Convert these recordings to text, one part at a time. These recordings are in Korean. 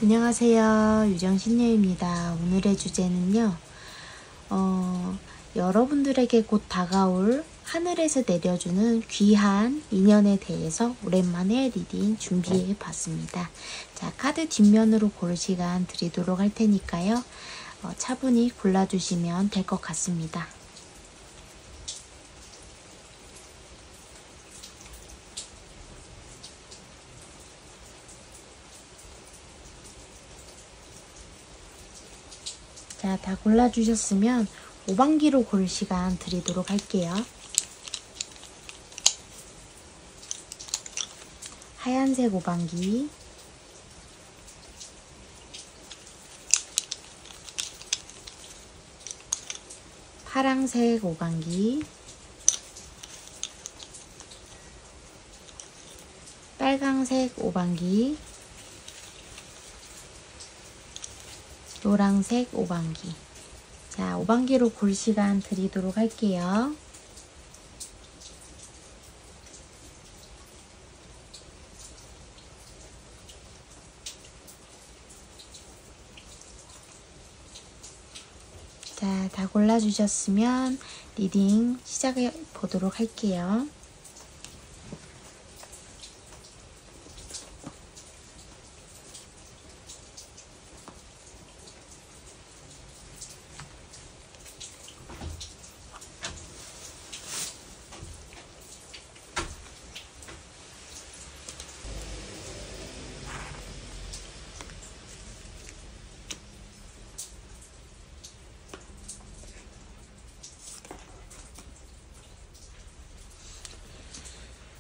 안녕하세요. 유정신녀입니다. 오늘의 주제는요. 여러분들에게 곧 다가올 하늘에서 내려주는 귀한 인연에 대해서 오랜만에 리딩 준비해 봤습니다. 자, 카드 뒷면으로 고를 시간 드리도록 할 테니까요. 차분히 골라주시면 될 것 같습니다. 자, 다 골라주셨으면 5반기로 고를 시간 드리도록 할게요. 하얀색 5반기, 파랑색 5반기, 빨강색 5반기, 노랑색 5반기. 자, 5반기로 골 시간 드리도록 할게요. 자, 다 골라주셨으면 리딩 시작해 보도록 할게요.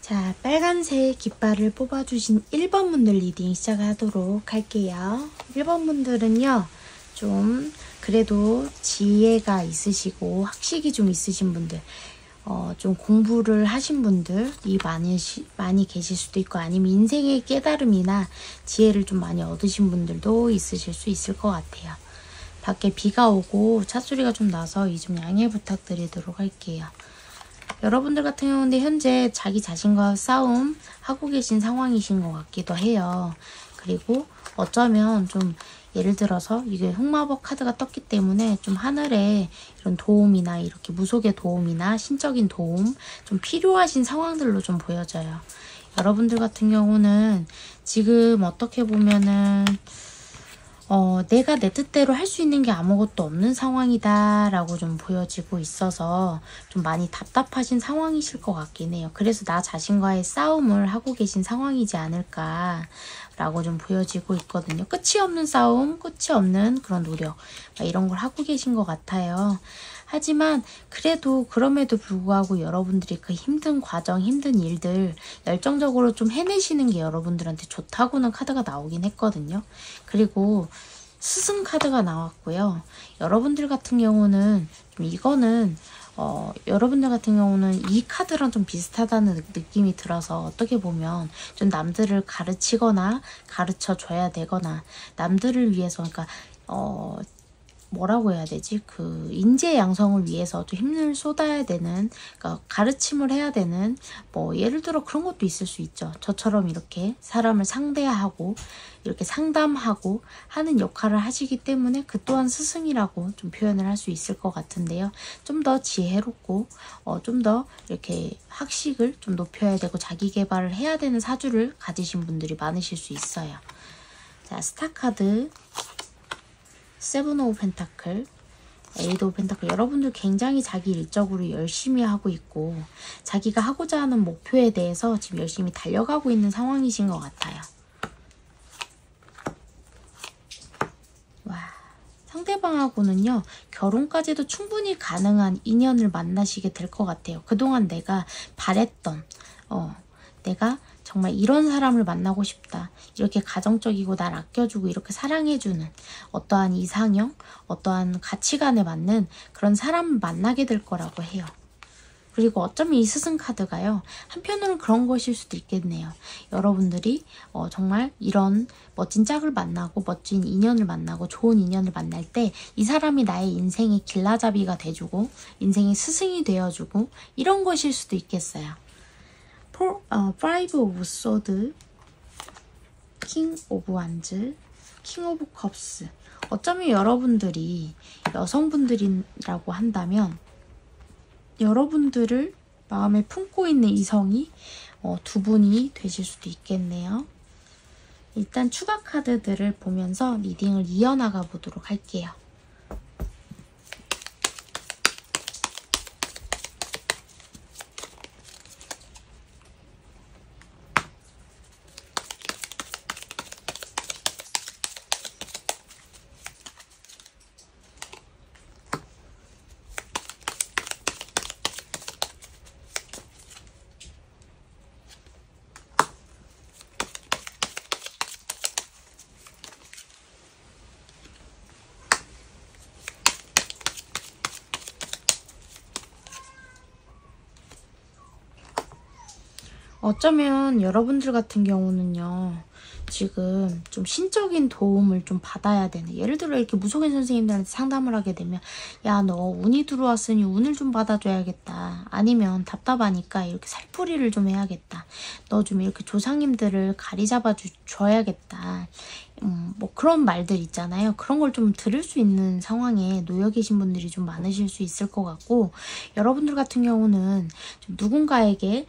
자, 빨간색 깃발을 뽑아주신 1번 분들 리딩 시작하도록 할게요. 1번 분들은요, 좀 그래도 지혜가 있으시고 학식이 좀 있으신 분들, 좀 공부를 하신 분들이 많이 계실 수도 있고, 아니면 인생의 깨달음이나 지혜를 좀 많이 얻으신 분들도 있으실 수 있을 것 같아요. 밖에 비가 오고 찻소리가 좀 나서 이 좀 양해 부탁드리도록 할게요. 여러분들 같은 경우는 현재 자기 자신과 싸움 하고 계신 상황이신 것 같기도 해요. 그리고 어쩌면 좀 예를 들어서 이게 흑마법 카드가 떴기 때문에 좀 하늘에 이런 도움이나 이렇게 무속의 도움이나 신적인 도움 좀 필요하신 상황들로 좀 보여져요. 여러분들 같은 경우는 지금 어떻게 보면은 내가 내 뜻대로 할 수 있는 게 아무것도 없는 상황이다 라고 좀 보여지고 있어서 좀 많이 답답하신 상황이실 것 같긴 해요. 그래서 나 자신과의 싸움을 하고 계신 상황이지 않을까 라고 좀 보여지고 있거든요. 끝이 없는 싸움, 끝이 없는 그런 노력 이런 걸 하고 계신 것 같아요. 하지만 그래도 그럼에도 불구하고 여러분들이 그 힘든 과정, 힘든 일들 열정적으로 좀 해내시는 게 여러분들한테 좋다고는 카드가 나오긴 했거든요. 그리고 스승 카드가 나왔고요. 여러분들 같은 경우는 좀 이거는 여러분들 같은 경우는 이 카드랑 좀 비슷하다는 느낌이 들어서 어떻게 보면 좀 남들을 가르치거나 가르쳐 줘야 되거나 남들을 위해서 그러니까 뭐라고 해야 되지? 그 인재 양성을 위해서 좀 힘을 쏟아야 되는, 그러니까 가르침을 해야 되는, 뭐 예를 들어 그런 것도 있을 수 있죠. 저처럼 이렇게 사람을 상대하고 이렇게 상담하고 하는 역할을 하시기 때문에 그 또한 스승이라고 좀 표현을 할 수 있을 것 같은데요. 좀 더 지혜롭고 좀 더 이렇게 학식을 좀 높여야 되고 자기 개발을 해야 되는 사주를 가지신 분들이 많으실 수 있어요. 자, 스타 카드 세븐 오브 펜타클, 에이드 오브 펜타클. 여러분들 굉장히 자기 일적으로 열심히 하고 있고 자기가 하고자 하는 목표에 대해서 지금 열심히 달려가고 있는 상황이신 것 같아요. 와, 상대방하고는요 결혼까지도 충분히 가능한 인연을 만나시게 될 것 같아요. 그동안 내가 바랬던 내가 정말 이런 사람을 만나고 싶다. 이렇게 가정적이고 날 아껴주고 이렇게 사랑해주는 어떠한 이상형, 어떠한 가치관에 맞는 그런 사람을 만나게 될 거라고 해요. 그리고 어쩌면 이 스승 카드가요. 한편으로는 그런 것일 수도 있겠네요. 여러분들이 정말 이런 멋진 짝을 만나고 멋진 인연을 만나고 좋은 인연을 만날 때 이 사람이 나의 인생의 길라잡이가 돼주고 인생의 스승이 되어주고 이런 것일 수도 있겠어요. 파이브 오브 소드, 킹 오브 완즈, 킹 오브 컵스. 어쩌면 여러분들이 여성분들이라고 한다면 여러분들을 마음에 품고 있는 이성이 두 분이 되실 수도 있겠네요. 일단 추가 카드들을 보면서 리딩을 이어나가 보도록 할게요. 어쩌면 여러분들 같은 경우는요, 지금 좀 신적인 도움을 좀 받아야 되는, 예를 들어 이렇게 무속인 선생님들한테 상담을 하게 되면 야, 너 운이 들어왔으니 운을 좀 받아줘야겠다, 아니면 답답하니까 이렇게 살풀이를 좀 해야겠다, 너 좀 이렇게 조상님들을 가리 잡아 줘야겠다, 뭐 그런 말들 있잖아요. 그런 걸 좀 들을 수 있는 상황에 놓여 계신 분들이 좀 많으실 수 있을 것 같고, 여러분들 같은 경우는 좀 누군가에게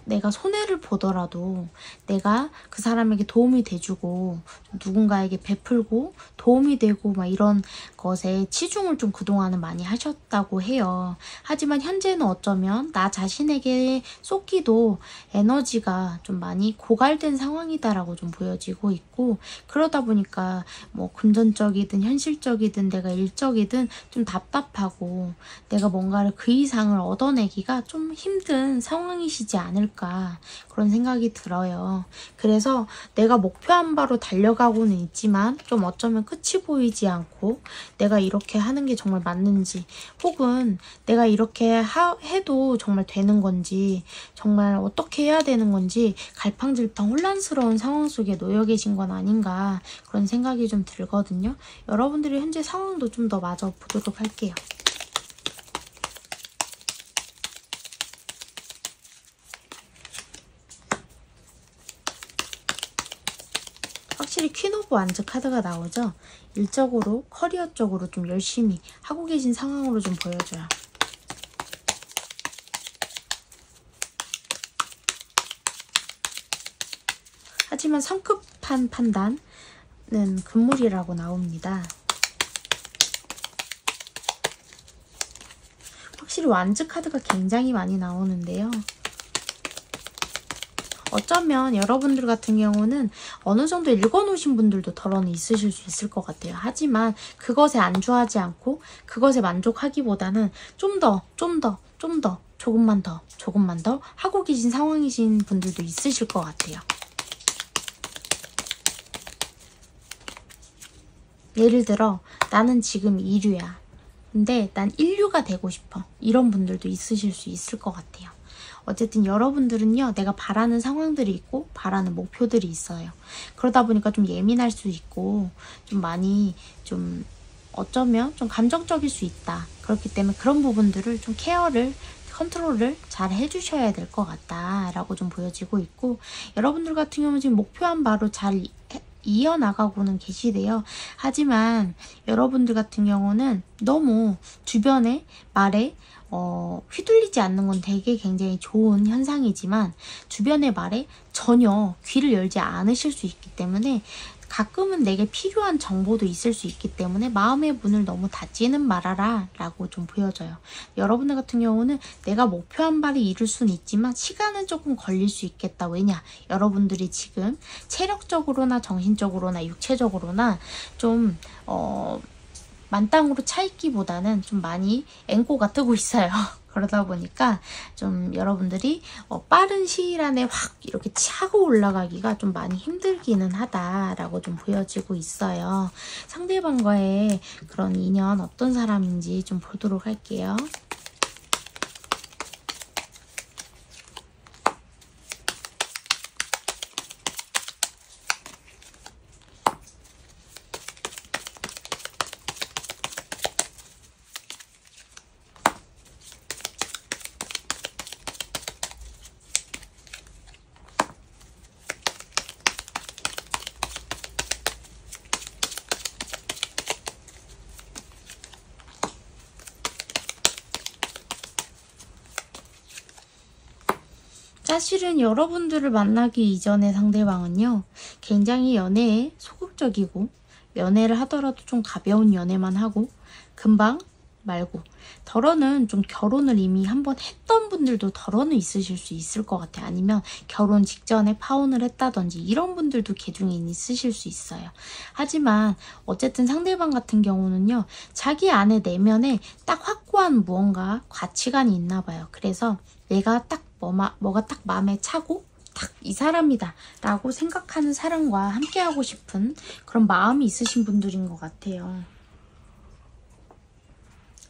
내가 손해를 보더라도 내가 그 사람에게 도움이 돼주고 누군가에게 베풀고 도움이 되고 막 이런 것에 치중을 좀 그동안은 많이 하셨다고 해요. 하지만 현재는 어쩌면 나 자신에게 쏟기도 에너지가 좀 많이 고갈된 상황이다라고 좀 보여지고 있고, 그러다 보니까 뭐 금전적이든 현실적이든 내가 일적이든 좀 답답하고 내가 뭔가를 그 이상을 얻어내기가 좀 힘든 상황이시지 않을까, 그런 생각이 들어요. 그래서 내가 목표한 바로 달려가고는 있지만 좀 어쩌면 끝이 보이지 않고 내가 이렇게 하는 게 정말 맞는지, 혹은 내가 이렇게 해도 정말 되는 건지, 정말 어떻게 해야 되는 건지 갈팡질팡 혼란스러운 상황 속에 놓여 계신 건 아닌가, 그런 생각이 좀 들거든요. 여러분들의 현재 상황도 좀 더 마저 보도록 할게요. 확실히 퀸 오브 완즈 카드가 나오죠. 일적으로 커리어 쪽으로 좀 열심히 하고 계신 상황으로 좀 보여줘요. 하지만 성급한 판단은 금물이라고 나옵니다. 확실히 완즈 카드가 굉장히 많이 나오는데요. 어쩌면 여러분들 같은 경우는 어느 정도 읽어놓으신 분들도 덜어는 있으실 수 있을 것 같아요. 하지만 그것에 안주하지 않고 그것에 만족하기보다는 좀 더, 조금만 더 하고 계신 상황이신 분들도 있으실 것 같아요. 예를 들어 나는 지금 2류야. 근데 난 1류가 되고 싶어. 이런 분들도 있으실 수 있을 것 같아요. 어쨌든 여러분들은요, 내가 바라는 상황들이 있고 바라는 목표들이 있어요. 그러다 보니까 좀 예민할 수 있고 좀 많이 좀 어쩌면 좀 감정적일 수 있다. 그렇기 때문에 그런 부분들을 좀 컨트롤을 잘 해주셔야 될 것 같다라고 좀 보여지고 있고, 여러분들 같은 경우는 지금 목표한 바로 잘 이어나가고는 계시대요. 하지만 여러분들 같은 경우는 너무 주변의 말에 휘둘리지 않는 건 되게 굉장히 좋은 현상이지만 주변의 말에 전혀 귀를 열지 않으실 수 있기 때문에 가끔은 내게 필요한 정보도 있을 수 있기 때문에 마음의 문을 너무 닫지는 말아라 라고 좀 보여져요. 여러분들 같은 경우는 내가 목표한 바를 이룰 수는 있지만 시간은 조금 걸릴 수 있겠다. 왜냐? 여러분들이 지금 체력적으로나 정신적으로나 육체적으로나 좀 만땅으로 차 있기보다는 좀 많이 앵꼬가 뜨고 있어요. 그러다 보니까 좀 여러분들이 빠른 시일 안에 확 이렇게 차고 올라가기가 좀 많이 힘들기는 하다라고 좀 보여지고 있어요. 상대방과의 그런 인연 어떤 사람인지 좀 보도록 할게요. 사실은 여러분들을 만나기 이전의 상대방은요, 굉장히 연애에 소극적이고, 연애를 하더라도 좀 가벼운 연애만 하고, 금방 말고, 덜어는 좀 결혼을 이미 한번 했던 분들도 덜어는 있으실 수 있을 것 같아요. 아니면 결혼 직전에 파혼을 했다든지 이런 분들도 개중에 있으실 수 있어요. 하지만 어쨌든 상대방 같은 경우는요, 자기 안에 내면에 딱 확고한 무언가 가치관이 있나 봐요. 그래서 내가 딱 뭐가 딱 마음에 차고 딱 이 사람이다 라고 생각하는 사람과 함께하고 싶은 그런 마음이 있으신 분들인 것 같아요.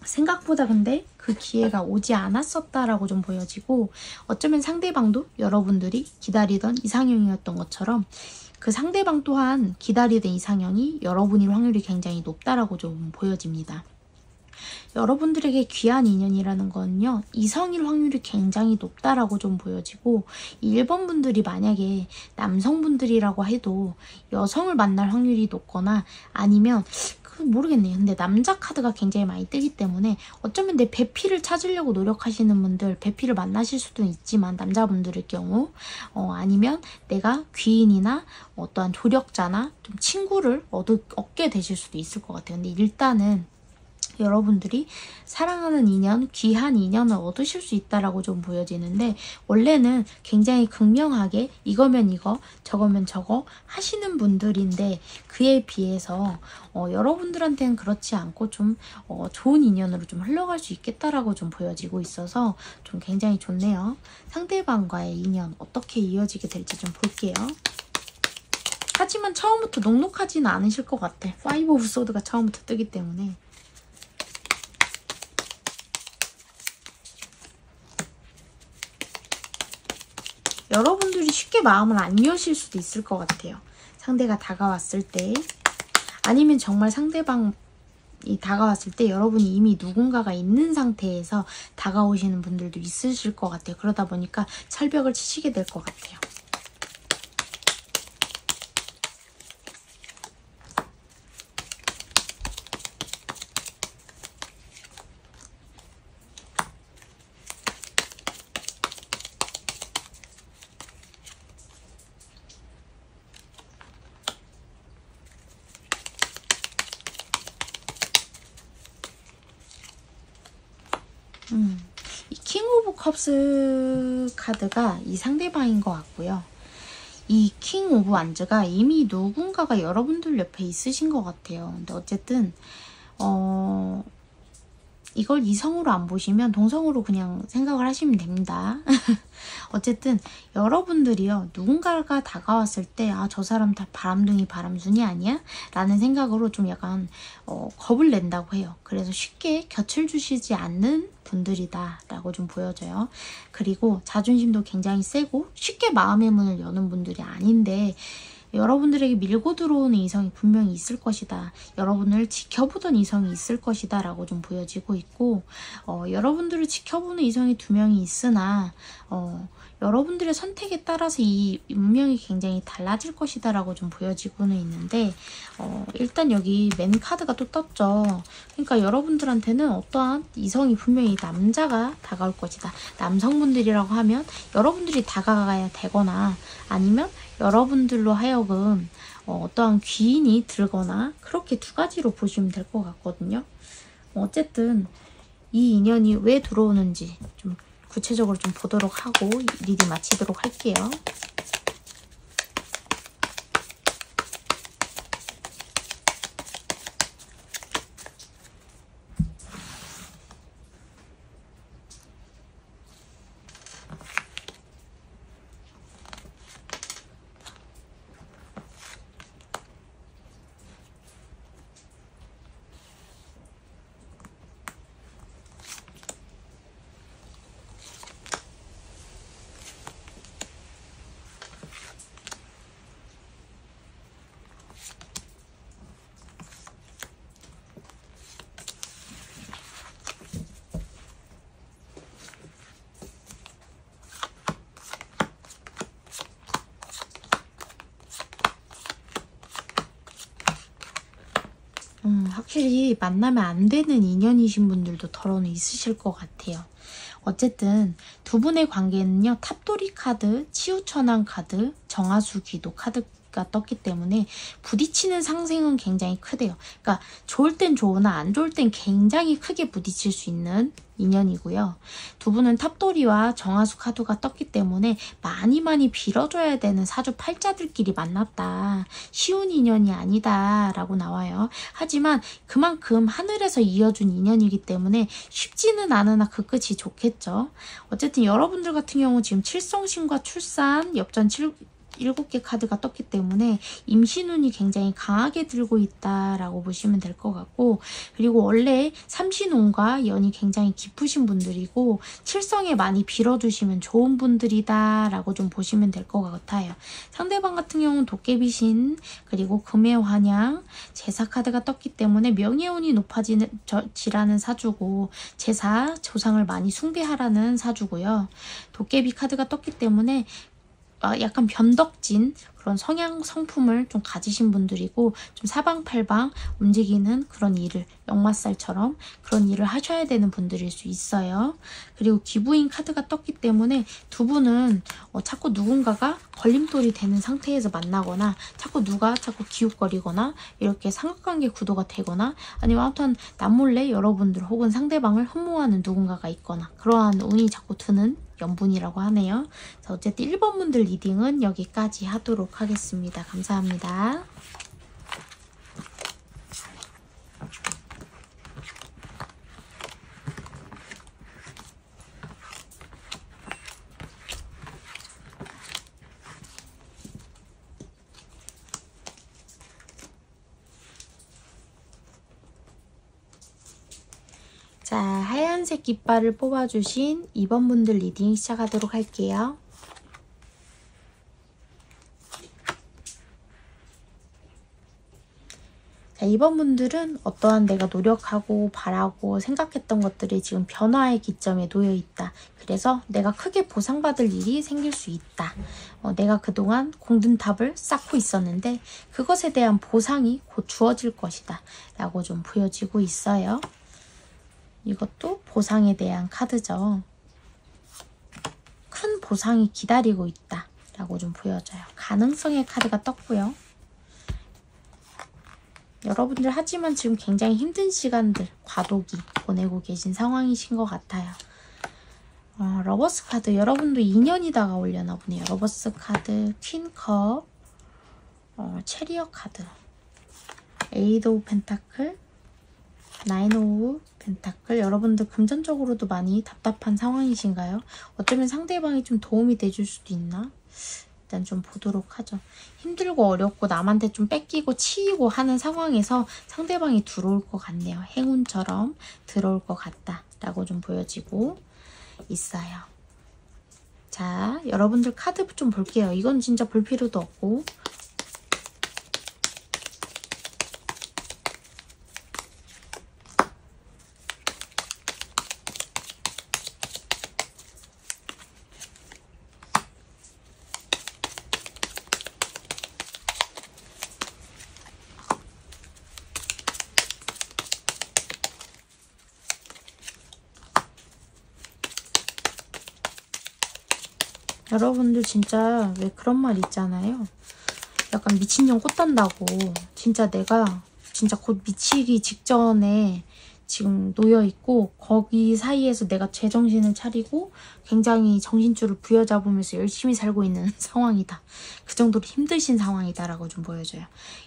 생각보다 근데 그 기회가 오지 않았었다라고 좀 보여지고, 어쩌면 상대방도 여러분들이 기다리던 이상형이었던 것처럼 그 상대방 또한 기다리던 이상형이 여러분일 확률이 굉장히 높다라고 좀 보여집니다. 여러분들에게 귀한 인연이라는 건요, 이성일 확률이 굉장히 높다라고 좀 보여지고, 이 1번 분들이 만약에 남성분들이라고 해도 여성을 만날 확률이 높거나 아니면 모르겠네요. 근데 남자 카드가 굉장히 많이 뜨기 때문에 어쩌면 내 배필을 찾으려고 노력하시는 분들, 배필을 만나실 수도 있지만 남자분들의 경우 아니면 내가 귀인이나 어떠한 조력자나 좀 친구를 얻게 되실 수도 있을 것 같아요. 근데 일단은 여러분들이 사랑하는 인연, 귀한 인연을 얻으실 수 있다라고 좀 보여지는데, 원래는 굉장히 극명하게 이거면 이거, 저거면 저거 하시는 분들인데, 그에 비해서 여러분들한테는 그렇지 않고 좀 좋은 인연으로 좀 흘러갈 수 있겠다라고 좀 보여지고 있어서 좀 굉장히 좋네요. 상대방과의 인연 어떻게 이어지게 될지 좀 볼게요. 하지만 처음부터 녹록하지는 않으실 것 같아. 5 오브 소드가 처음부터 뜨기 때문에. 여러분들이 쉽게 마음을 안 여실 수도 있을 것 같아요. 상대가 다가왔을 때, 아니면 정말 상대방이 다가왔을 때 여러분이 이미 누군가가 있는 상태에서 다가오시는 분들도 있으실 것 같아요. 그러다 보니까 철벽을 치시게 될 것 같아요. 이 킹 오브 컵스 카드가 이 상대방인 것 같고요. 이 킹 오브 완즈가 이미 누군가가 여러분들 옆에 있으신 것 같아요. 근데 어쨌든 이걸 이성으로 안 보시면 동성으로 그냥 생각을 하시면 됩니다. 어쨌든 여러분들이요, 누군가가 다가왔을 때 저 사람 다 바람둥이 바람순이 아니야? 라는 생각으로 좀 약간 겁을 낸다고 해요. 그래서 쉽게 곁을 주시지 않는 분들이다 라고 좀 보여져요. 그리고 자존심도 굉장히 세고 쉽게 마음의 문을 여는 분들이 아닌데, 여러분들에게 밀고 들어오는 이성이 분명히 있을 것이다. 여러분을 지켜보던 이성이 있을 것이다 라고 좀 보여지고 있고, 여러분들을 지켜보는 이성이 2명이 있으나 여러분들의 선택에 따라서 이 운명이 굉장히 달라질 것이다 라고 좀 보여지고는 있는데, 일단 여기 맨 카드가 또 떴죠. 그러니까 여러분들한테는 어떠한 이성이 분명히 남자가 다가올 것이다. 남성분들이라고 하면 여러분들이 다가가야 되거나 아니면 여러분들로 하여금 어떠한 귀인이 들거나, 그렇게 2가지로 보시면 될 것 같거든요. 어쨌든 이 인연이 왜 들어오는지 좀 구체적으로 좀 보도록 하고 리딩 마치도록 할게요. 확실히 만나면 안 되는 인연이신 분들도 덜어는 있으실 것 같아요. 어쨌든 두 분의 관계는요. 탑돌이 카드, 치우천왕 카드, 정화수 귀도 카드가 떴기 때문에 부딪히는 상승은 굉장히 크대요. 그러니까 좋을 땐 좋으나 안 좋을 땐 굉장히 크게 부딪힐 수 있는 인연이고요. 두 분은 탑돌이와 정화수 카드가 떴기 때문에 많이 빌어줘야 되는 사주 팔자들끼리 만났다. 쉬운 인연이 아니다 라고 나와요. 하지만 그만큼 하늘에서 이어준 인연이기 때문에 쉽지는 않으나 그 끝이 좋겠죠. 어쨌든 여러분들 같은 경우 지금 칠성신과 출산, 엽전 7개 카드가 떴기 때문에 임신운이 굉장히 강하게 들고 있다라고 보시면 될 것 같고, 그리고 원래 삼신운과 연이 굉장히 깊으신 분들이고 칠성에 많이 빌어주시면 좋은 분들이다 라고 좀 보시면 될 것 같아요. 상대방 같은 경우는 도깨비신, 그리고 금의 환양, 제사 카드가 떴기 때문에 명예운이 높아지라는 사주고, 제사, 조상을 많이 숭배하라는 사주고요. 도깨비 카드가 떴기 때문에 약간 변덕진 그런 성향 성품을 좀 가지신 분들이고, 좀 사방팔방 움직이는 그런 일을, 역마살처럼 그런 일을 하셔야 되는 분들일 수 있어요. 그리고 기부인 카드가 떴기 때문에 두 분은 자꾸 누군가가 걸림돌이 되는 상태에서 만나거나 자꾸 기웃거리거나 이렇게 삼각관계 구도가 되거나, 아니면 아무튼 남몰래 여러분들 혹은 상대방을 흠모하는 누군가가 있거나, 그러한 운이 자꾸 드는 연분이라고 하네요. 자, 어쨌든 1번 분들 리딩은 여기까지 하도록 하겠습니다. 감사합니다. 자, 하얀색 깃발을 뽑아주신 2번 분들 리딩 시작하도록 할게요. 자, 2번 분들은 어떠한 내가 노력하고 바라고 생각했던 것들이 지금 변화의 기점에 놓여 있다. 그래서 내가 크게 보상받을 일이 생길 수 있다. 내가 그동안 공든탑을 쌓고 있었는데 그것에 대한 보상이 곧 주어질 것이다 라고 좀 보여지고 있어요. 이것도 보상에 대한 카드죠. 큰 보상이 기다리고 있다 라고 좀 보여져요. 가능성의 카드가 떴고요. 여러분들 하지만 지금 굉장히 힘든 시간들, 과도기 보내고 계신 상황이신 것 같아요. 러버스 카드, 여러분도 인연이 다가오려나 보네요. 러버스 카드, 퀸컵, 체리어 카드, 에이드 오브 펜타클, 나인 오브 펜타클. 여러분들 금전적으로도 많이 답답한 상황이신가요? 어쩌면 상대방이 좀 도움이 돼줄 수도 있나? 일단 좀 보도록 하죠. 힘들고 어렵고 남한테 좀 뺏기고 치이고 하는 상황에서 상대방이 들어올 것 같네요. 행운처럼 들어올 것 같다 라고 좀 보여지고 있어요. 자, 여러분들 카드 좀 볼게요. 이건 진짜 볼 필요도 없고, 여러분들 진짜 왜 그런 말 있잖아요. 약간 미친년 꽃단다고. 진짜 내가 진짜 곧 미치기 직전에 지금 놓여있고, 거기 사이에서 내가 제정신을 차리고 굉장히 정신줄을 부여잡으면서 열심히 살고 있는 상황이다. 그 정도로 힘드신 상황이다 라고 좀 보여줘요.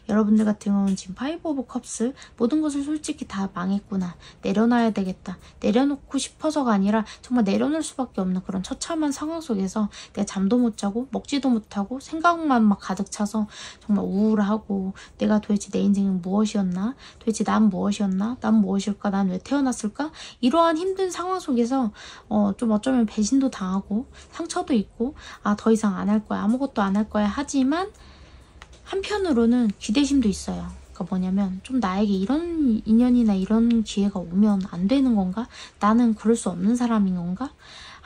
여러분들 같은 경우는 지금 파이브 오브 컵스, 모든 것을 솔직히 다 망했구나, 내려놔야 되겠다, 내려놓고 싶어서가 아니라 정말 내려놓을 수밖에 없는 그런 처참한 상황 속에서 내가 잠도 못 자고 먹지도 못하고 생각만 막 가득 차서 정말 우울하고, 내가 도대체 내 인생은 무엇이었나, 도대체 난 무엇이었나, 난 무엇일까, 난 왜 태어났을까, 이러한 힘든 상황 속에서 좀 어쩌면 배신도 당하고 상처도 있고, 더 이상 안 할 거야, 아무것도 안 할 거야 하지만 한편으로는 기대심도 있어요. 그러니까 뭐냐면, 좀 나에게 이런 인연이나 이런 기회가 오면 안 되는 건가? 나는 그럴 수 없는 사람인 건가?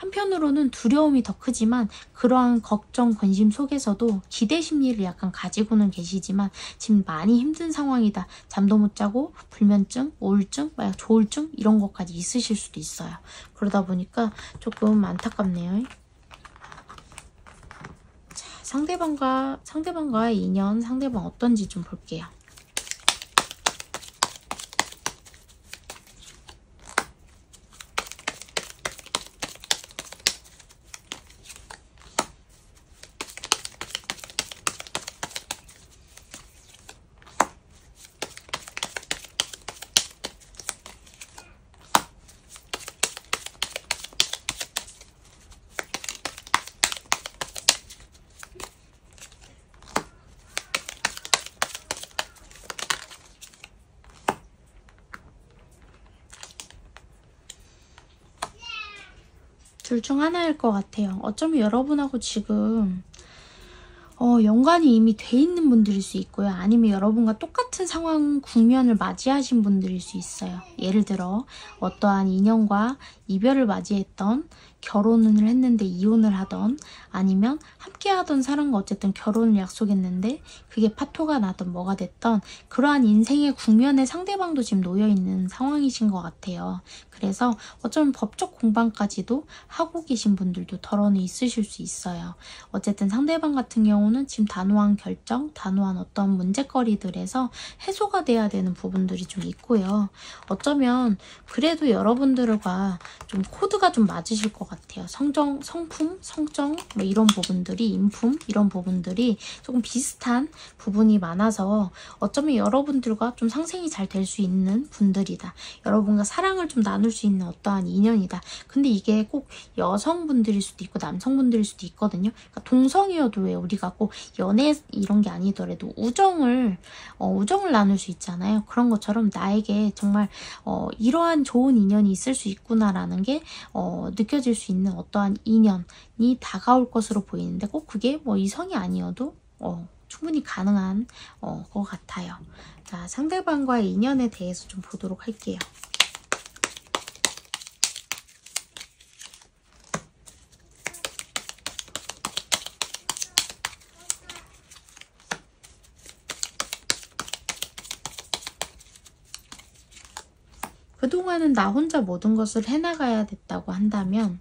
한편으로는 두려움이 더 크지만 그러한 걱정, 근심 속에서도 기대 심리를 약간 가지고는 계시지만 지금 많이 힘든 상황이다. 잠도 못 자고 불면증, 우울증, 조울증 이런 것까지 있으실 수도 있어요. 그러다 보니까 조금 안타깝네요. 자, 상대방과의 인연, 상대방 어떤지 좀 볼게요. 둘 중 하나일 것 같아요. 어쩌면 여러분하고 지금 연관이 이미 돼 있는 분들일 수 있고요. 아니면 여러분과 똑같은 상황 국면을 맞이하신 분들일 수 있어요. 예를 들어 어떠한 인연과 이별을 맞이했던, 결혼을 했는데 이혼을 하던, 아니면 함께 하던 사람과 어쨌든 결혼을 약속했는데 그게 파토가 나던 뭐가 됐던 그러한 인생의 국면에 상대방도 지금 놓여있는 상황이신 것 같아요. 그래서 어쩌면 법적 공방까지도 하고 계신 분들도 덜어는 있으실 수 있어요. 어쨌든 상대방 같은 경우는 지금 단호한 결정, 단호한 어떤 문제거리들에서 해소가 돼야 되는 부분들이 좀 있고요. 어쩌면 그래도 여러분들과 좀 코드가 좀 맞으실 것 같아요. 성품, 성정 뭐 이런 부분들이, 인품 이런 부분들이 조금 비슷한 부분이 많아서 어쩌면 여러분들과 좀 상생이 잘 될 수 있는 분들이다. 여러분과 사랑을 좀 나눌 수 있는 어떠한 인연이다. 근데 이게 꼭 여성분들일 수도 있고 남성분들일 수도 있거든요. 그러니까 동성이어도 왜 우리가 꼭 연애 이런 게 아니더라도 우정을 나눌 수 있잖아요. 그런 것처럼 나에게 정말 이러한 좋은 인연이 있을 수 있구나라는 게 느껴질 수 있는 어떠한 인연이 다가올 것으로 보이는데 꼭 그게 뭐 이성이 아니어도 충분히 가능한 것 같아요. 자, 상대방과의 인연에 대해서 좀 보도록 할게요. 그동안은 나 혼자 모든 것을 해나가야 됐다고 한다면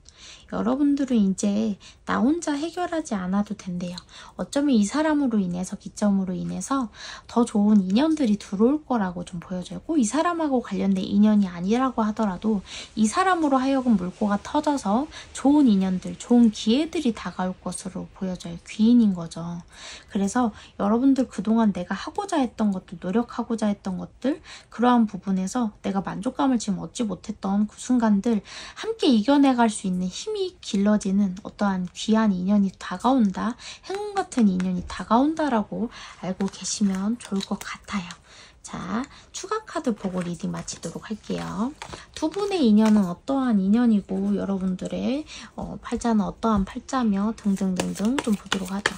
여러분들은 이제 나 혼자 해결하지 않아도 된대요. 어쩌면 이 사람으로 인해서, 기점으로 인해서 더 좋은 인연들이 들어올 거라고 좀 보여져요. 꼭 이 사람하고 관련된 인연이 아니라고 하더라도 이 사람으로 하여금 물꼬가 터져서 좋은 인연들, 좋은 기회들이 다가올 것으로 보여져요. 귀인인 거죠. 그래서 여러분들 그동안 내가 하고자 했던 것들, 노력하고자 했던 것들, 그러한 부분에서 내가 만족감을 지금 얻지 못했던 그 순간들 함께 이겨내갈 수 있는 힘이 길러지는 어떠한 귀한 인연이 다가온다, 행운 같은 인연이 다가온다라고 알고 계시면 좋을 것 같아요. 자, 추가 카드 보고 리딩 마치도록 할게요. 두 분의 인연은 어떠한 인연이고 여러분들의 팔자는 어떠한 팔자며 등등등등 좀 보도록 하죠.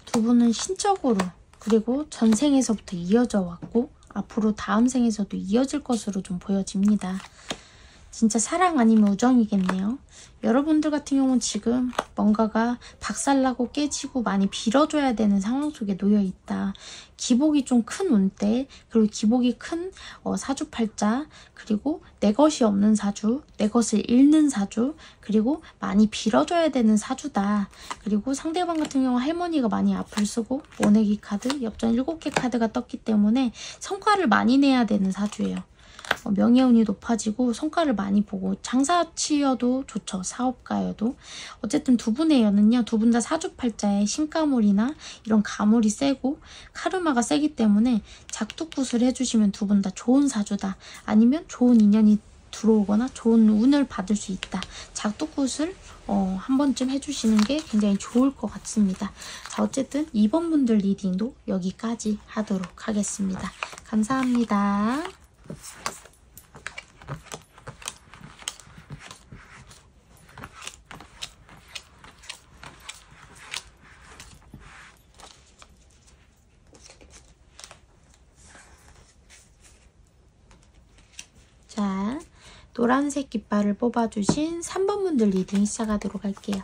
두 분은 신적으로 그리고 전생에서부터 이어져 왔고 앞으로 다음 생에서도 이어질 것으로 좀 보여집니다. 진짜 사랑 아니면 우정이겠네요. 여러분들 같은 경우는 지금 뭔가가 박살나고 깨지고 많이 빌어줘야 되는 상황 속에 놓여있다. 기복이 좀 큰 운대, 그리고 기복이 큰 사주팔자, 그리고 내 것이 없는 사주, 내 것을 잃는 사주, 그리고 많이 빌어줘야 되는 사주다. 그리고 상대방 같은 경우 할머니가 많이 앞을 쓰고 모내기 카드, 엽전 7개 카드가 떴기 때문에 성과를 많이 내야 되는 사주예요. 명예운이 높아지고 성과를 많이 보고 장사치여도 좋죠. 사업가여도. 어쨌든 두 분의 연은요. 두 분 다 사주팔자에 신가물이나 이런 가물이 세고 카르마가 세기 때문에 작두굿을 해주시면 두 분 다 좋은 사주다. 아니면 좋은 인연이 들어오거나 좋은 운을 받을 수 있다. 작두굿을 한 번쯤 해주시는 게 굉장히 좋을 것 같습니다. 자, 어쨌든 2번 분들 리딩도 여기까지 하도록 하겠습니다. 감사합니다. 자, 노란색 깃발을 뽑아주신 3번 분들 리딩 시작하도록 할게요.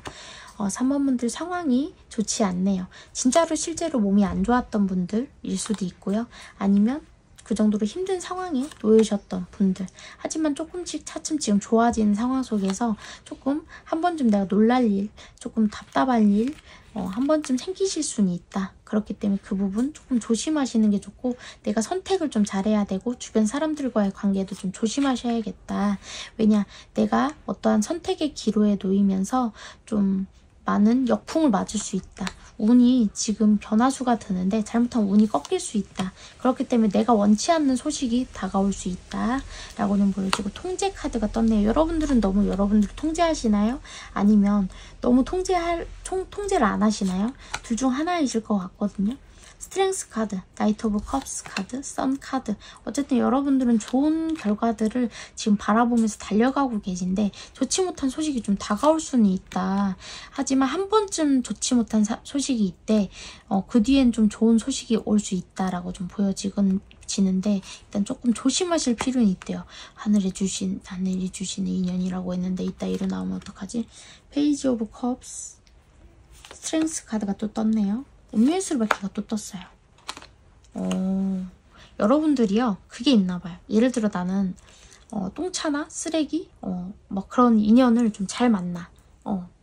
3번 분들 상황이 좋지 않네요. 진짜로 실제로 몸이 안 좋았던 분들일 수도 있고요. 아니면 그 정도로 힘든 상황에 놓이셨던 분들. 하지만 조금씩 차츰 지금 좋아지는 상황 속에서 조금 한 번쯤 내가 놀랄 일, 조금 답답할 일, 한 번쯤 생기실 수는 있다. 그렇기 때문에 그 부분 조금 조심하시는 게 좋고, 내가 선택을 좀 잘해야 되고 주변 사람들과의 관계도 좀 조심하셔야겠다. 왜냐, 내가 어떠한 선택의 기로에 놓이면서 좀 많은 역풍을 맞을 수 있다. 운이 지금 변화수가 드는데 잘못하면 운이 꺾일 수 있다. 그렇기 때문에 내가 원치 않는 소식이 다가올 수 있다 라고는 보여지고, 통제 카드가 떴네요. 여러분들은 너무 여러분들 통제하시나요? 아니면 너무 통제를 안 하시나요? 둘 중 하나이실 것 같거든요. 스트렝스 카드, 나이트 오브 컵스 카드, 선 카드. 어쨌든 여러분들은 좋은 결과들을 지금 바라보면서 달려가고 계신데 좋지 못한 소식이 좀 다가올 수는 있다. 하지만 한 번쯤 좋지 못한 소식이 있대. 그 뒤엔 좀 좋은 소식이 올 수 있다라고 좀 보여지는데 일단 조금 조심하실 필요는 있대요. 하늘이 주시는 인연이라고 했는데 이따 이로 나오면 어떡하지? 페이지 오브 컵스, 스트렝스 카드가 또 떴네요. 운명의 수레바퀴가 또 떴어요. 여러분들이요, 그게 있나봐요. 예를 들어 나는 똥차나 쓰레기 뭐 그런 인연을 좀 잘 만나.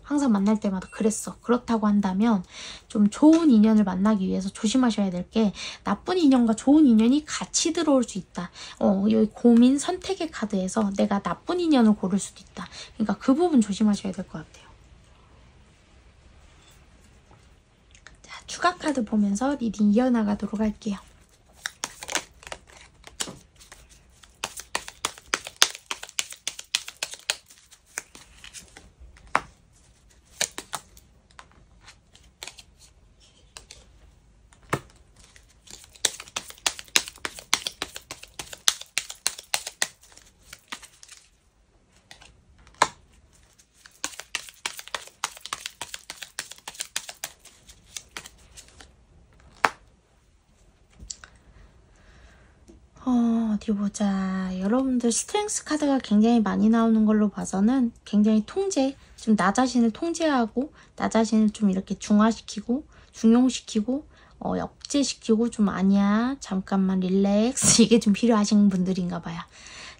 항상 만날 때마다 그랬어. 그렇다고 한다면 좀 좋은 인연을 만나기 위해서 조심하셔야 될 게, 나쁜 인연과 좋은 인연이 같이 들어올 수 있다. 여기 고민 선택의 카드에서 내가 나쁜 인연을 고를 수도 있다. 그러니까 그 부분 조심하셔야 될 것 같아요. 추가 카드 보면서 리딩 이어나가도록 할게요. 어디 보자. 여러분들 스트렝스 카드가 굉장히 많이 나오는 걸로 봐서는 굉장히 통제, 좀 나 자신을 통제하고 나 자신을 좀 이렇게 중화시키고 중용시키고 억제시키고 좀 아니야, 잠깐만 릴렉스, 이게 좀 필요하신 분들인가 봐요.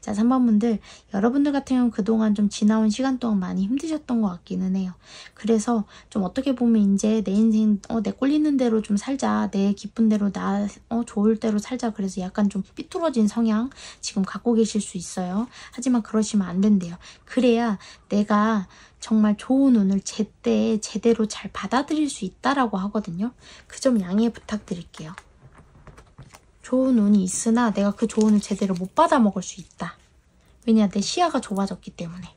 자, 3번 분들, 여러분들 같은 경우는 그동안 좀 지나온 시간 동안 많이 힘드셨던 것 같기는 해요. 그래서 좀 어떻게 보면 이제 내 인생 내 꼴리는 대로 좀 살자, 내 기쁜 대로 나 좋을 대로 살자, 그래서 약간 좀 삐뚤어진 성향 지금 갖고 계실 수 있어요. 하지만 그러시면 안 된대요. 그래야 내가 정말 좋은 운을 제때 제대로 잘 받아들일 수 있다라고 하거든요. 그 점 양해 부탁드릴게요. 좋은 운이 있으나 내가 그 좋은 운을 제대로 못 받아 먹을 수 있다. 왜냐, 내 시야가 좁아졌기 때문에.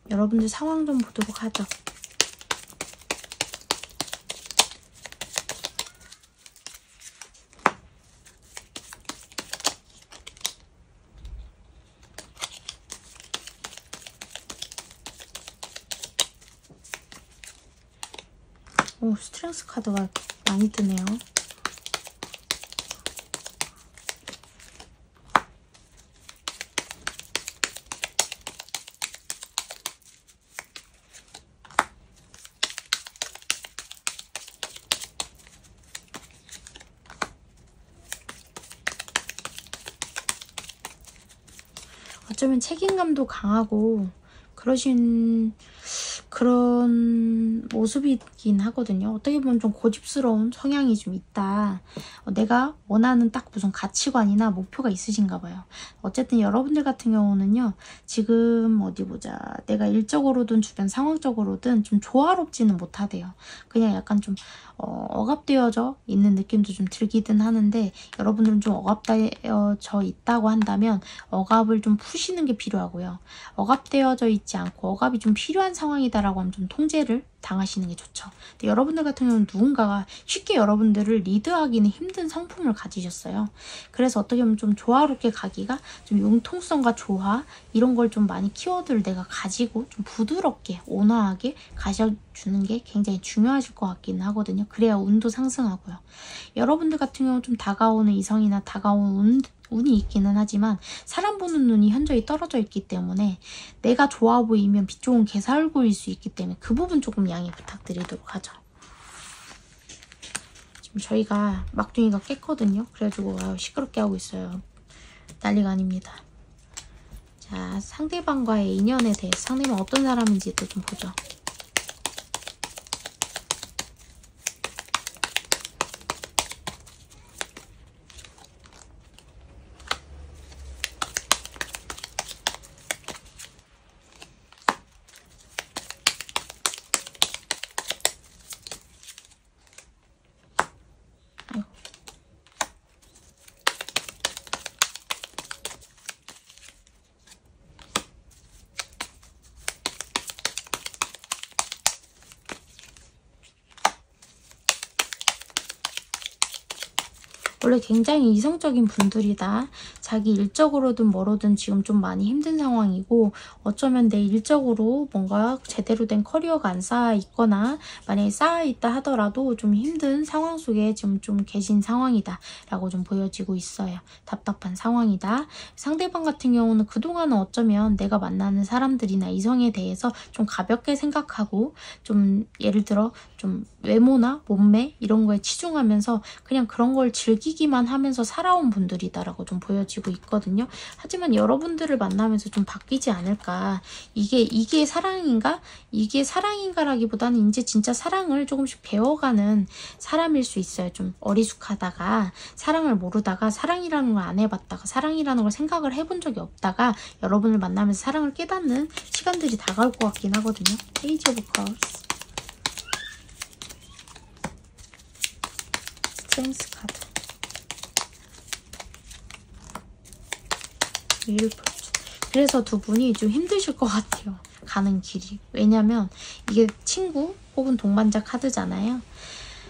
여러분들 상황 좀 보도록 하죠. 스트렝스 카드가 많이 뜨네요. 어쩌면 책임감도 강하고 그러신 그런 모습이긴 있긴 하거든요. 어떻게 보면 좀 고집스러운 성향이 좀 있다. 내가 원하는 딱 무슨 가치관이나 목표가 있으신가 봐요. 어쨌든 여러분들 같은 경우는요. 지금 어디 보자. 내가 일적으로든 주변 상황적으로든 좀 조화롭지는 못하대요. 그냥 약간 좀 억압되어져 있는 느낌도 좀 들기는 하는데 여러분들은 좀 억압되어져 있다고 한다면 억압을 좀 푸시는 게 필요하고요. 억압되어져 있지 않고 억압이 좀 필요한 상황이다라고 하면 좀 통제를 당하시는 게 좋죠. 근데 여러분들 같은 경우는 누군가가 쉽게 여러분들을 리드하기는 힘든 성품을 가지셨어요. 그래서 어떻게 보면 좀 조화롭게 가기가 좀 융통성과 조화 이런 걸 좀 많이 키워드를 내가 가지고 좀 부드럽게 온화하게 가셔주는 게 굉장히 중요하실 것 같기는 하거든요. 그래야 운도 상승하고요. 여러분들 같은 경우는 좀 다가오는 이성이나 다가오는 운이 있기는 하지만 사람 보는 눈이 현저히 떨어져 있기 때문에 내가 좋아 보이면 빛 좋은 개사얼굴일 수 있기 때문에 그 부분 조금 양해 부탁드리도록 하죠. 지금 저희가 막둥이가 깼거든요. 그래가지고 시끄럽게 하고 있어요. 난리가 아닙니다. 자, 상대방과의 인연에 대해서 상대방 어떤 사람인지 또 좀 보죠. 원래 굉장히 이성적인 분들이다. 자기 일적으로든 뭐로든 지금 좀 많이 힘든 상황이고 어쩌면 내 일적으로 뭔가 제대로 된 커리어가 안 쌓여 있거나 만약에 쌓여 있다 하더라도 좀 힘든 상황 속에 지금 좀 계신 상황이다 라고 좀 보여지고 있어요. 답답한 상황이다. 상대방 같은 경우는 그동안은 어쩌면 내가 만나는 사람들이나 이성에 대해서 좀 가볍게 생각하고 좀 예를 들어 좀 외모나 몸매 이런 거에 치중하면서 그냥 그런 걸 즐기기만 하면서 살아온 분들이다라고 좀 보여지고 있거든요. 하지만 여러분들을 만나면서 좀 바뀌지 않을까. 이게 사랑인가? 이게 사랑인가라기보다는 이제 진짜 사랑을 조금씩 배워가는 사람일 수 있어요. 좀 어리숙하다가 사랑을 모르다가 사랑이라는 걸 안 해봤다가 사랑이라는 걸 생각을 해본 적이 없다가 여러분을 만나면서 사랑을 깨닫는 시간들이 다가올 것 같긴 하거든요. 페이지 오브 컵스, 스트렝스 카드, 윌포츠. 그래서 두 분이 좀 힘드실 것 같아요. 가는 길이. 왜냐면 이게 친구 혹은 동반자 카드잖아요.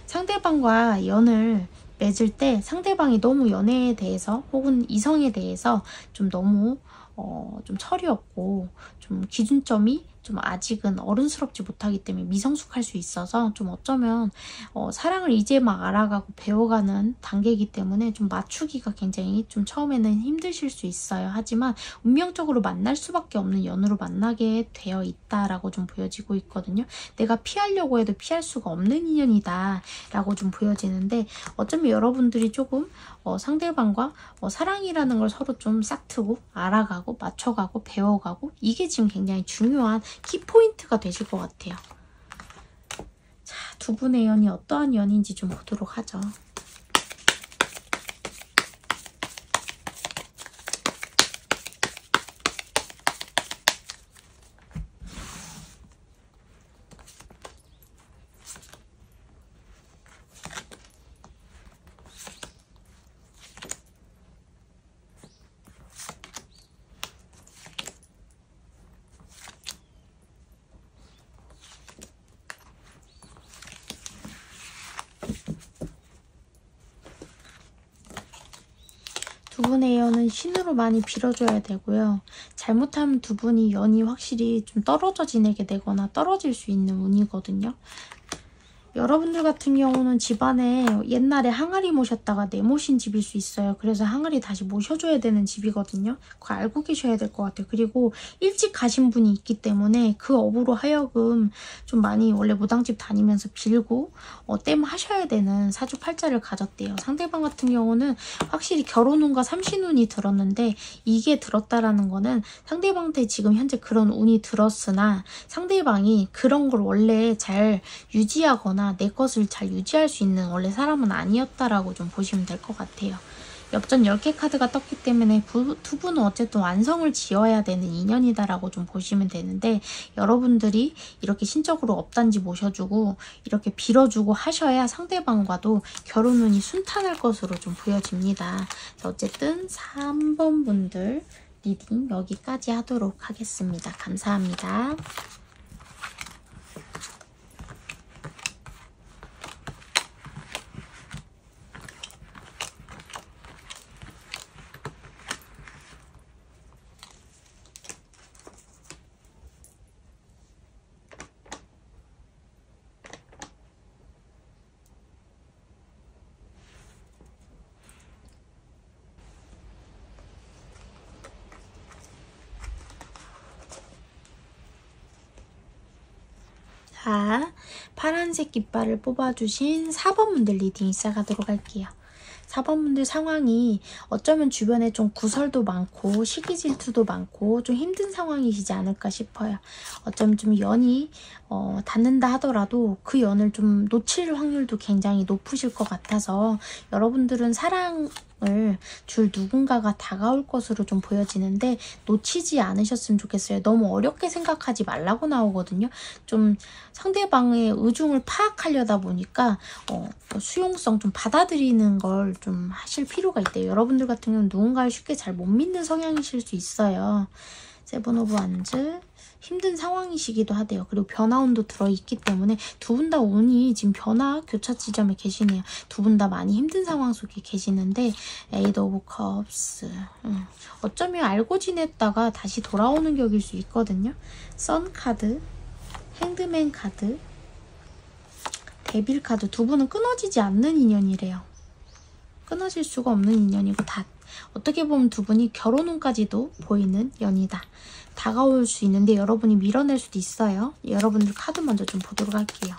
상대방과 연을 맺을 때 상대방이 너무 연애에 대해서 혹은 이성에 대해서 좀 너무 좀 철이 없고 좀 기준점이 좀 아직은 어른스럽지 못하기 때문에 미성숙할 수 있어서 좀 어쩌면 사랑을 이제 막 알아가고 배워가는 단계이기 때문에 좀 맞추기가 굉장히 좀 처음에는 힘드실 수 있어요. 하지만 운명적으로 만날 수밖에 없는 연으로 만나게 되어 있다라고 좀 보여지고 있거든요. 내가 피하려고 해도 피할 수가 없는 인연이다 라고 좀 보여지는데 어쩌면 여러분들이 조금 상대방과 사랑이라는 걸 서로 좀 싹트고 알아가고 맞춰가고 배워가고 이게 지금 굉장히 중요한 키포인트가 되실 것 같아요. 자, 두 분의 연이 어떠한 연인지 좀 보도록 하죠. 두 분의 연은 신으로 많이 빌어줘야 되고요. 잘못하면 두 분이 연이 확실히 좀 떨어져 지내게 되거나 떨어질 수 있는 운이거든요. 여러분들 같은 경우는 집안에 옛날에 항아리 모셨다가 내모신 집일 수 있어요. 그래서 항아리 다시 모셔줘야 되는 집이거든요. 그거 알고 계셔야 될 것 같아요. 그리고 일찍 가신 분이 있기 때문에 그 업으로 하여금 좀 많이 원래 무당집 다니면서 빌고 땜하셔야 되는 사주팔자를 가졌대요. 상대방 같은 경우는 확실히 결혼운과 삼신운이 들었는데 이게 들었다라는 거는 상대방한테 지금 현재 그런 운이 들었으나 상대방이 그런 걸 원래 잘 유지하거나 내 것을 잘 유지할 수 있는 원래 사람은 아니었다라고 좀 보시면 될 것 같아요. 역전 10개 카드가 떴기 때문에 두 분은 어쨌든 완성을 지어야 되는 인연이다라고 좀 보시면 되는데 여러분들이 이렇게 신적으로 업단지 모셔주고 이렇게 빌어주고 하셔야 상대방과도 결혼운이 순탄할 것으로 좀 보여집니다. 어쨌든 3번 분들 리딩 여기까지 하도록 하겠습니다. 감사합니다. 자, 파란색 깃발을 뽑아주신 4번 분들 리딩 시작하도록 할게요. 4번 분들 상황이 어쩌면 주변에 좀 구설도 많고 시기 질투도 많고 좀 힘든 상황이시지 않을까 싶어요. 어쩌면 좀 연이 닿는다 하더라도 그 연을 좀 놓칠 확률도 굉장히 높으실 것 같아서 여러분들은 사랑을 줄 누군가가 다가올 것으로 좀 보여지는데 놓치지 않으셨으면 좋겠어요. 너무 어렵게 생각하지 말라고 나오거든요. 좀 상대방의 의중을 파악하려다 보니까 수용성 좀 받아들이는 걸 좀 하실 필요가 있대요. 여러분들 같은 경우는 누군가를 쉽게 잘 못 믿는 성향이실 수 있어요. 세븐 오브 완즈 힘든 상황이시기도 하대요. 그리고 변화운도 들어있기 때문에 두 분 다 운이 지금 변화 교차 지점에 계시네요. 두 분 다 많이 힘든 상황 속에 계시는데 에이드 오브 컵스 어쩌면 알고 지냈다가 다시 돌아오는 격일 수 있거든요. 선 카드, 행드맨 카드, 데빌 카드 두 분은 끊어지지 않는 인연이래요. 끊어질 수가 없는 인연이고 다 어떻게 보면 두 분이 결혼운까지도 보이는 연이다. 다가올 수 있는데 여러분이 밀어낼 수도 있어요. 여러분들 카드 먼저 좀 보도록 할게요.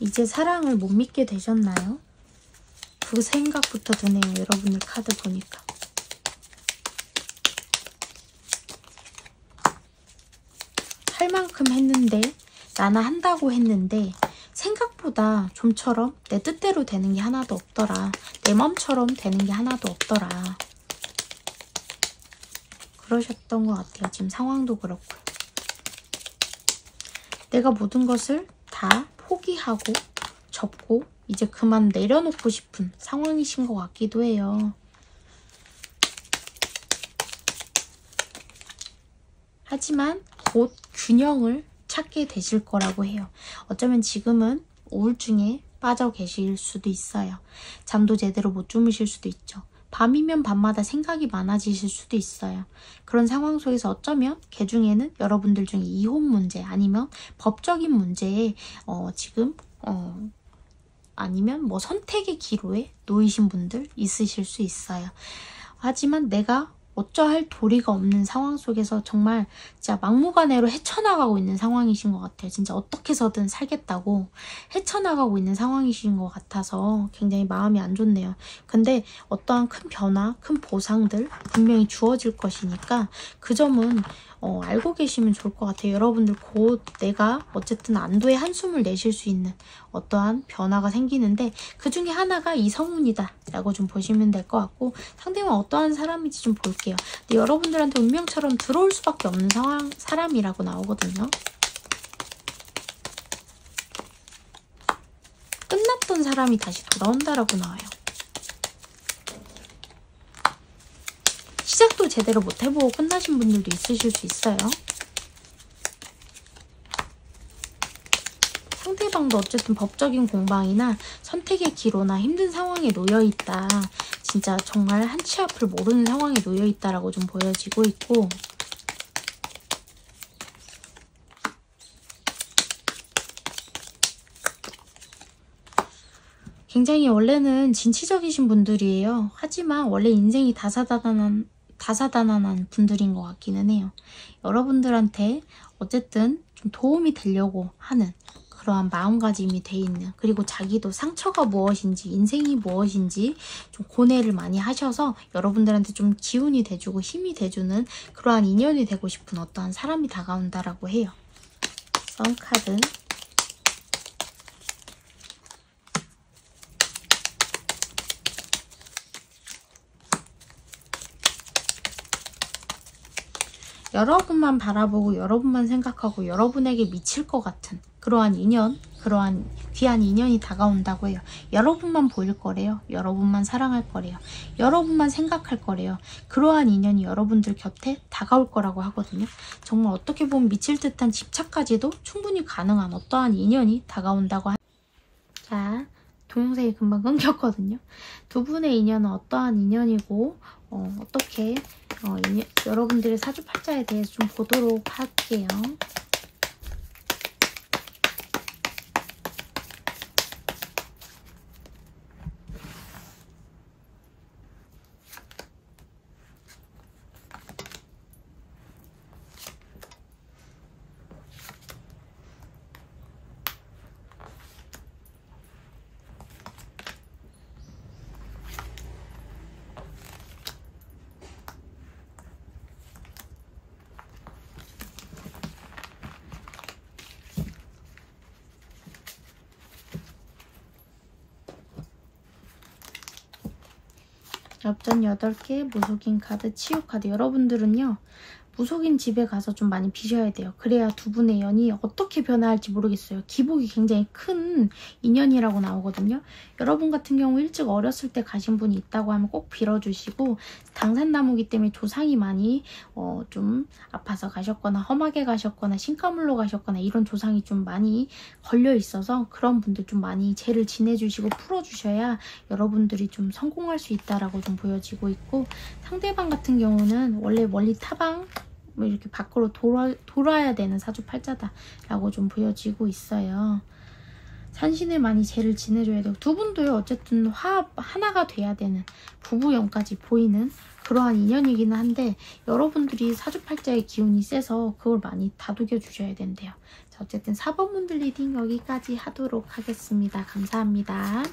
이제 사랑을 못 믿게 되셨나요? 그 생각부터 드네요. 여러분들 카드 보니까. 할 만큼 했는데 나나 한다고 했는데 생각보다 좀처럼 내 뜻대로 되는 게 하나도 없더라. 내 맘처럼 되는 게 하나도 없더라. 그러셨던 것 같아요. 지금 상황도 그렇고요. 내가 모든 것을 다 포기하고 접고 이제 그만 내려놓고 싶은 상황이신 것 같기도 해요. 하지만 곧 균형을 찾게 되실 거라고 해요. 어쩌면 지금은 우울증에 빠져 계실 수도 있어요. 잠도 제대로 못 주무실 수도 있죠. 밤이면 밤마다 생각이 많아지실 수도 있어요. 그런 상황 속에서 어쩌면 그 중에는 여러분들 중에 이혼 문제 아니면 법적인 문제에 지금 아니면 뭐 선택의 기로에 놓이신 분들 있으실 수 있어요. 하지만 내가 어쩌할 도리가 없는 상황 속에서 정말 진짜 막무가내로 헤쳐나가고 있는 상황이신 것 같아요. 진짜 어떻게 해서든 살겠다고 헤쳐나가고 있는 상황이신 것 같아서 굉장히 마음이 안 좋네요. 근데 어떠한 큰 변화, 큰 보상들 분명히 주어질 것이니까 그 점은 알고 계시면 좋을 것 같아요. 여러분들 곧 내가 어쨌든 안도의 한숨을 내쉴 수 있는 어떠한 변화가 생기는데 그 중에 하나가 이 성운이다 라고 좀 보시면 될 것 같고 상대방 어떠한 사람인지 좀 볼게요. 근데 여러분들한테 운명처럼 들어올 수밖에 없는 사람이라고 나오거든요. 끝났던 사람이 다시 돌아온다라고 나와요. 시작도 제대로 못 해보고 끝나신 분들도 있으실 수 있어요. 상대방도 어쨌든 법적인 공방이나 선택의 기로나 힘든 상황에 놓여있다. 진짜 정말 한 치 앞을 모르는 상황에 놓여 있다라고 좀 보여지고 있고, 굉장히 원래는 진취적이신 분들이에요. 하지만 원래 인생이 다사다난한 분들인 것 같기는 해요. 여러분들한테 어쨌든 좀 도움이 되려고 하는 그러한 마음가짐이 돼 있는, 그리고 자기도 상처가 무엇인지, 인생이 무엇인지 좀 고뇌를 많이 하셔서 여러분들한테 좀 기운이 돼주고 힘이 돼주는 그러한 인연이 되고 싶은 어떠한 사람이 다가온다라고 해요. 썬카드. 여러분만 바라보고 여러분만 생각하고 여러분에게 미칠 것 같은 그러한 인연, 그러한 귀한 인연이 다가온다고 해요. 여러분만 보일 거래요. 여러분만 사랑할 거래요. 여러분만 생각할 거래요. 그러한 인연이 여러분들 곁에 다가올 거라고 하거든요. 정말 어떻게 보면 미칠 듯한 집착까지도 충분히 가능한 어떠한 인연이 다가온다고 합니다. 자, 동영상이 금방 끊겼거든요. 두 분의 인연은 어떠한 인연이고 어떻게 여러분들의 사주팔자에 대해서 좀 보도록 할게요. 엽전 8개, 무속인 카드, 치유 카드. 여러분들은요, 무속인 집에 가서 좀 많이 비셔야 돼요. 그래야 두 분의 연이 어떻게 변화할지 모르겠어요. 기복이 굉장히 큰 인연이라고 나오거든요. 여러분 같은 경우 일찍 어렸을 때 가신 분이 있다고 하면 꼭 빌어주시고, 당산나무기 때문에 조상이 많이 좀 아파서 가셨거나 험하게 가셨거나 신가물로 가셨거나 이런 조상이 좀 많이 걸려 있어서 그런 분들 좀 많이 죄를 지내주시고 풀어주셔야 여러분들이 좀 성공할 수 있다라고 좀 보여지고 있고, 상대방 같은 경우는 원래 멀리 타방 뭐 이렇게 밖으로 돌아야 되는 사주팔자다라고 좀 보여지고 있어요. 산신을 많이 죄를 지내줘야 되고, 두 분도요 어쨌든 화합 하나가 돼야 되는 부부연까지 보이는 그러한 인연이기는 한데, 여러분들이 사주팔자의 기운이 세서 그걸 많이 다독여 주셔야 된대요. 자, 어쨌든 4번 분들 리딩 여기까지 하도록 하겠습니다. 감사합니다.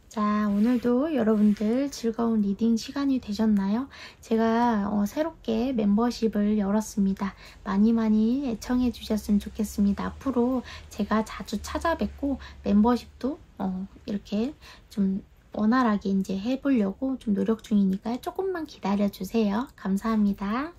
자, 오늘도 여러분들 즐거운 리딩 시간이 되셨나요? 제가 새롭게 멤버십을 열었습니다. 많이 애청해 주셨으면 좋겠습니다. 앞으로 제가 자주 찾아뵙고 멤버십도 이렇게 좀 원활하게 이제 해보려고 좀 노력 중이니까 조금만 기다려 주세요. 감사합니다.